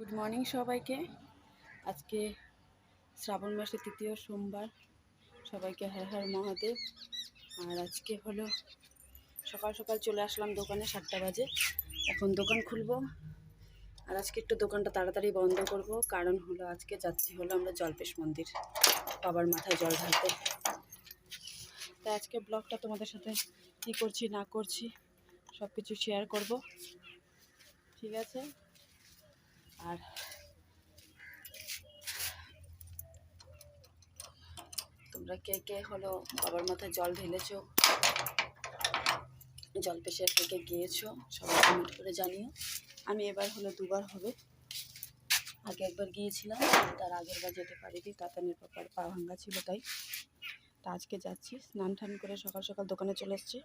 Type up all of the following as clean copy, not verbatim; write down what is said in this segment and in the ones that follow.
Good morning সবাইকে। আজকে শ্রাবণ মাসের তৃতীয় সোমবার। সবাইকে হর হর মহাদেব। আর আজকে হলো সকাল সকাল চলে আসলাম দোকানে, 7টা বাজে। এখন দোকান খুলবো। আর আজকে একটু দোকানটা তাড়াতাড়ি বন্ধ করব, কারণ হলো আজকে যাচ্ছি হলো আমরা জল্পেশ মন্দির, বাবার মাথায় জল ঢালতে। তাই আজকে ব্লগটা তোমাদের সাথে কী করছি না করছি সব কিছু শেয়ার করব, ঠিক আছে? আর তোমরা কে কে হলো বাবার মাথায় জল ঢেলেছো, জল্পেশের থেকে গিয়েছো, সবাই কমেন্ট করে জানিও। আমি এবার হলো 2বার হবে। আগে একবার গিয়েছিলাম, তার আগের বার যেতে পারিনি, তাতানের পাপার পা ভাঙ্গা ছিল তাই। তা আজকে যাচ্ছি, স্নান টান করে সকাল সকাল দোকানে চলে এসেছি।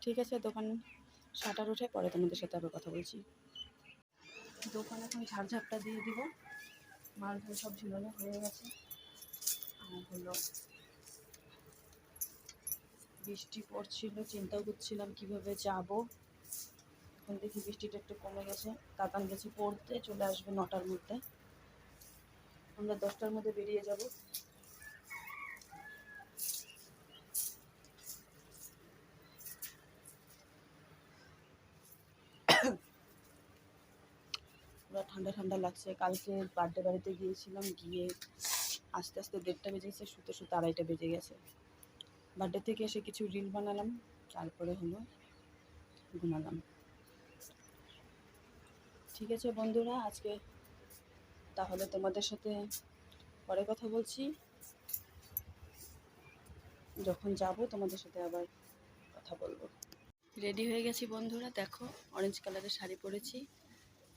ঠিক আছে, দোকান শাটার উঠে পরে তোমাদের সাথে আবার কথা বলছি। দোকান এখন ঝাড়ঝাপটা দিয়ে দিব, মালগুলো সব ঝুলানো হয়ে গেছে। আর হলো বৃষ্টি পড়ছিল, চিন্তা করছিলাম কিভাবে যাব। এখন দেখি বৃষ্টিটা একটু কমে গেছে। তাতান গেছে পড়তে, চলে আসবে 9টার মধ্যে। আমরা 10টার মধ্যে বেরিয়ে যাব। পুরো ঠান্ডা ঠান্ডা লাগছে। কালকে বার্থডে বাড়িতে গিয়েছিলাম, গিয়ে আস্তে আস্তে 1:30টা বেজে গেছে, শুতে শুতে 2:30টা বেজে গেছে। বার্থডে থেকে এসে কিছু রিল বানালাম, তারপরে হলো ঘুমালাম। ঠিক আছে বন্ধুরা, আজকে তাহলে তোমাদের সাথে পরে কথা বলছি। যখন যাব তোমাদের সাথে আবার কথা বলবো। রেডি হয়ে গেছি বন্ধুরা, দেখো অরেঞ্জ কালারের শাড়ি পরেছি,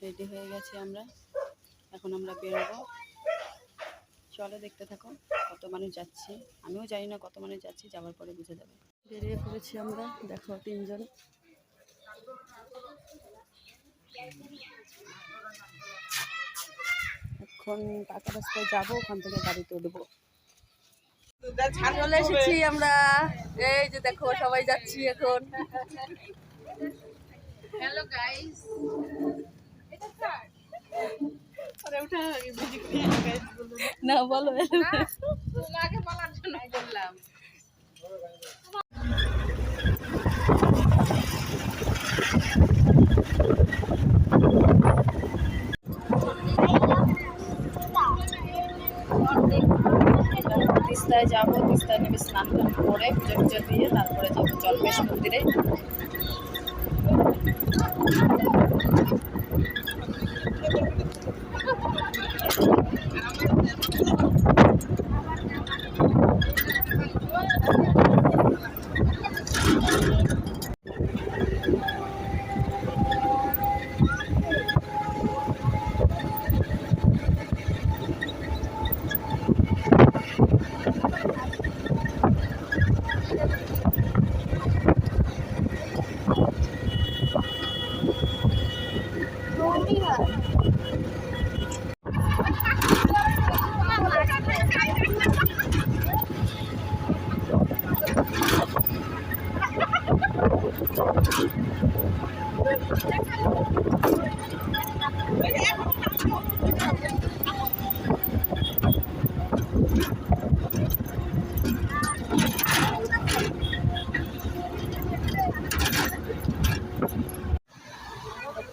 রেডি হয়ে গেছি আমরা। এখন আমরা বেরোবো, চলো দেখতে থাকো কত মানুষ যাচ্ছি। আমিও জানি না কত মানুষ যাচ্ছি, যাওয়ার পরে বুঝে যাবে। বেরিয়ে পড়েছি আমরা, দেখো 3জন। এখন পাকা রাস্তায় যাবো, ওখান থেকে গাড়িতে উঠবো। চলে এসেছি আমরা, এই যে দেখো সবাই যাচ্ছি এখন। হ্যালো গাইস, না বলো, তোমাকে বলার জন্য বললাম। তিস্তায় যাবো, তিস্তায় নেমে স্নান টান করে পুজো টুজো দিয়ে তারপরে যাবো জল্পেশ মন্দিরে।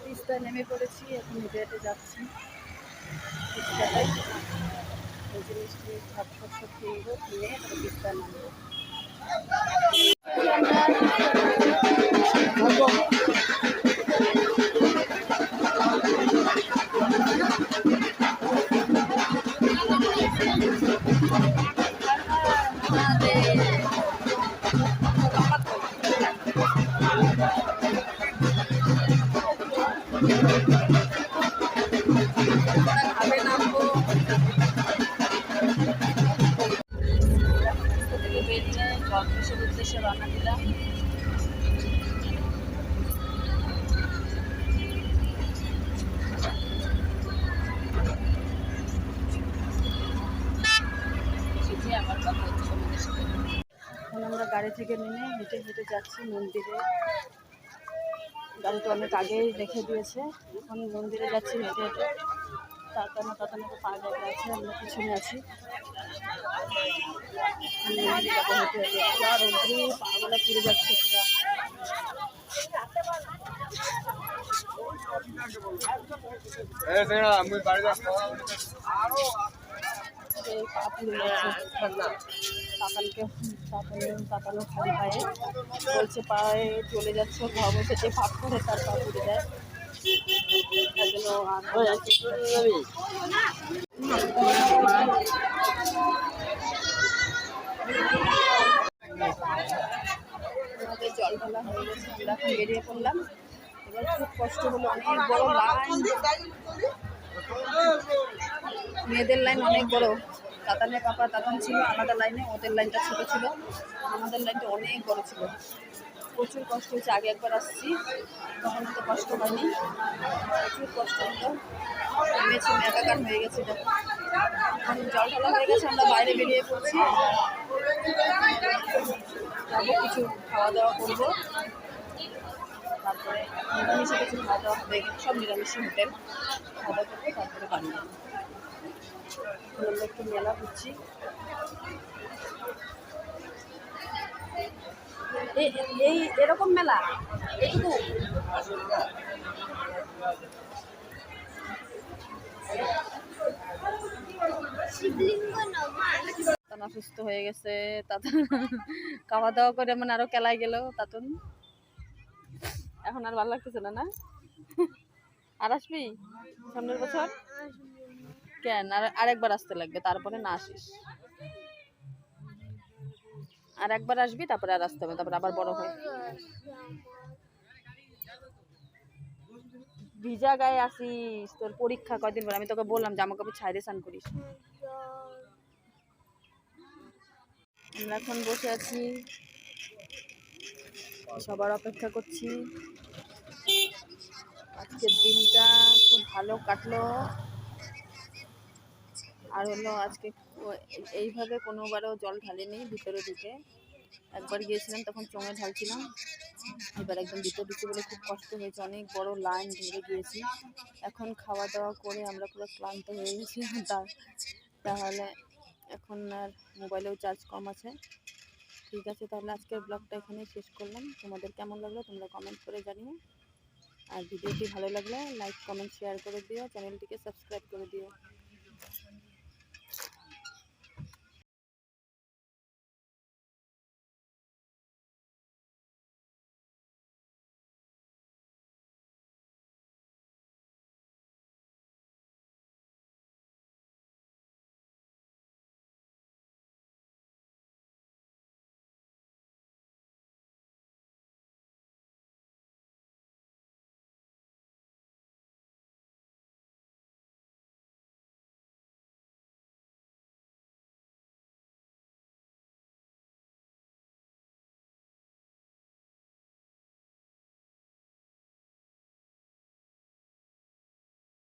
তিস্তায় নেমে পড়েছি, এখন হেঁটে হেঁটে যাচ্ছি তিস্তাটাই। এই জিনিসটি সব কিনবো, কিনে তারপর তিস্তায় নামবো। ঘাটে নামবো, থেকে বেরিয়ে জল্পেশের উদ্দেশ্যে রওনা দিলাম। আবার কথা হচ্ছে তোমাদের সাথে। এখন আমরা গাড়ি থেকে নেমে হেঁটে হেঁটে যাচ্ছি মন্দিরে। গাড়িটা অনেক আগেই রেখে দিয়েছে, এখন মন্দিরে যাচ্ছি হেঁটে হেঁটে। তাতানোকে পা জায়গা আছে, আমরা পিছনে আছি। যাবো হেঁটে হেঁটে, পুরা রোদ্রু পাগুলো পুড়ে যাচ্ছে পুরা। সেই পা পুড়ে যাচ্ছে তাতানো খালি পায়ে বলছে, পায়ে চলে যাচ্ছে, ঘর বসে যে ভাত করে তার পা পুড়ে যায়। তার জন্য আমাদের জল ঢালা হয়ে গেছে, আমরা এখন বেরিয়ে পড়লাম। এবার খুব কষ্ট হলো, অনেক বড় লাইন, মেয়েদের লাইন অনেক বড়। তাতান ছিল আলাদা লাইনে, ওদের লাইনটা ছোট ছিল, আমাদের লাইনটা অনেক বড় ছিল। প্রচুর কষ্ট হয়েছে, আগে একবার আসছি তখন তো কষ্ট হয়নি, প্রচুর কষ্ট হলো, নেমেছি একাকার হয়ে গেছে। এখন জল ঢালা হয়ে গেছে, আমরা বাইরে বেরিয়ে পড়ছি, যাবো কিছু খাওয়া দাওয়া করবো, তারপরে নিরামিষে কিছু খাওয়া দাওয়া হবে, সব নিরামিষই হোটেল, খাওয়া দাওয়া করবো, তারপরে বাড়ি যাবো। আমরা একটু মেলা ঘুরছি। এই এরকম মেলা এইটুকু তাতান অসুস্থ হয়ে গেছে, তাতান খাওয়া দাওয়া করে মানে আরো কেলায় গেল তাতন। এখন আর ভালো লাগতেছে না, না? আর আসবি সামনের বছর? কেন? আরেকবার আসতে লাগবে, তারপরে না আসিস, আর একবার আসবি, তারপরে আর আসতে হবে, তারপরে আবার বড় হয়। ভিজা গায়ে আসিস, তোর পরীক্ষা কয়দিন পর, আমি তোকে বললাম জামা কাপড় ছাইরে স্নান করিস। আমরা এখন বসে আছি, সবার অপেক্ষা করছি। আজকের দিনটা খুব ভালো কাটলো। আর হলো আজকে এইভাবে কোনোবারও জল ঢালিনি ভিতরে ঢুকে, একবার গিয়েছিলাম তখন চোঙে ঢালছিলাম, এবার একদম ভিতরে ঢুকে বলে খুব কষ্ট হয়েছে, অনেক বড় লাইন ধরে গিয়েছি। এখন খাওয়া দাওয়া করে আমরা পুরো ক্লান্ত হয়ে গেছি, তাহলে এখন আর মোবাইলেও চার্জ কম আছে। ঠিক আছে, তাহলে আজকের ব্লগটা এখানেই শেষ করলাম। তোমাদের কেমন লাগলো তোমরা কমেন্ট করে জানিও, আর ভিডিওটি ভালো লাগলে লাইক কমেন্ট শেয়ার করে দিও, চ্যানেলটিকে সাবস্ক্রাইব করে দিও।